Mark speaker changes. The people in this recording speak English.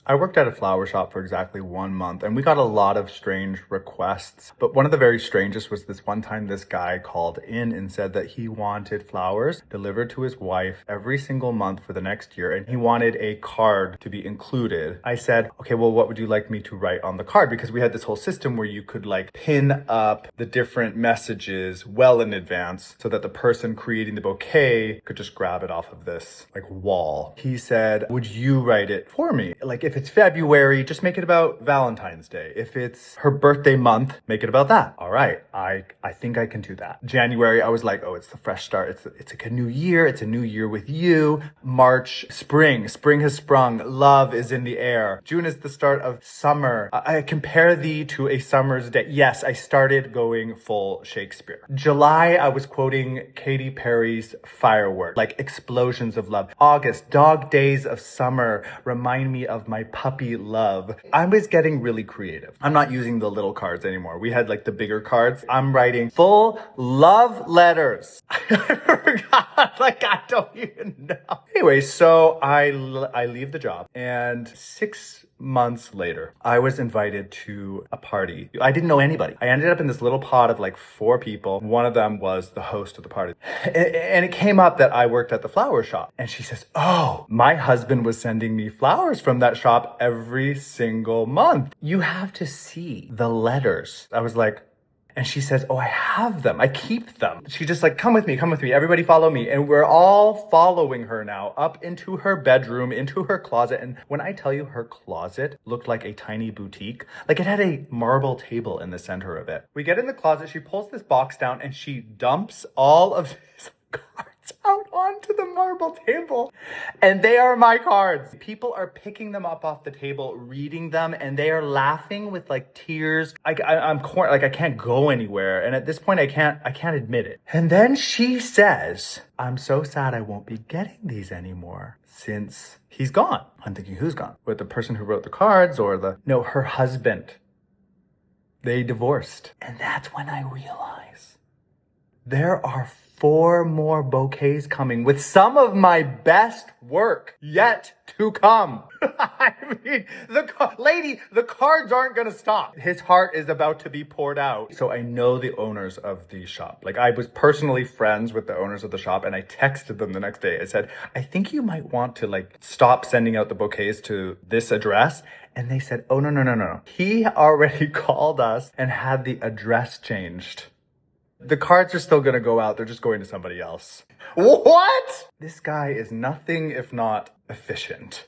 Speaker 1: I worked at a flower shop for exactly 1 month and we got a lot of strange requests. But one of the very strangest was this one time this guy called in and said that he wanted flowers delivered to his wife every single month for the next year and he wanted a card to be included. I said, okay, well, what would you like me to write on the card? Because we had this whole system where you could like pin up the different messages well in advance so that the person creating the bouquet could just grab it off of this like wall. He said, would you write it for me? Like if it's February, just make it about Valentine's Day. If it's her birthday month, make it about that. All right, I think I can do that. January, I was like, oh, it's the fresh start. It's like a new year. It's a new year with you. March, spring has sprung. Love is in the air. June is the start of summer. I compare thee to a summer's day. Yes, I started going full Shakespeare. July, I was quoting Katy Perry's Firework, like explosions of love. August, dog days of summer remind me of my puppy love. I was getting really creative. I'm not using the little cards anymore. We had like the bigger cards. I'm writing full love letters. I forgot, like I don't even know. Anyway, so I leave the job and 6 months later, I was invited to a party. I didn't know anybody. I ended up in this little pod of like 4 people. One of them was the host of the party. And it came up that I worked at the flower shop. And she says, oh, my husband was sending me flowers from that shop every single month. You have to see the letters. I was like, and she says, oh, I have them. I keep them. She just like, come with me. Everybody follow me. And we're all following her now up into her bedroom, into her closet. And when I tell you her closet looked like a tiny boutique, like it had a marble table in the center of it. We get in the closet. She pulls this box down and she dumps all of these cards out onto the marble table. And they are my cards. People are picking them up off the table, reading them, and they are laughing with like tears. I'm like I can't go anywhere. And at this point I can't admit it. And then she says, I'm so sad I won't be getting these anymore since he's gone. I'm thinking, who's gone? With the person who wrote the cards or no, her husband. They divorced. And that's when I realize there are 4 more bouquets coming with some of my best work yet to come. I mean, the cards aren't gonna stop. His heart is about to be poured out. So I know the owners of the shop. Like I was personally friends with the owners of the shop and I texted them the next day. I said, I think you might want to like stop sending out the bouquets to this address. And they said, oh, no. He already called us and had the address changed. The cards are still gonna go out. They're just going to somebody else. What? This guy is nothing if not efficient.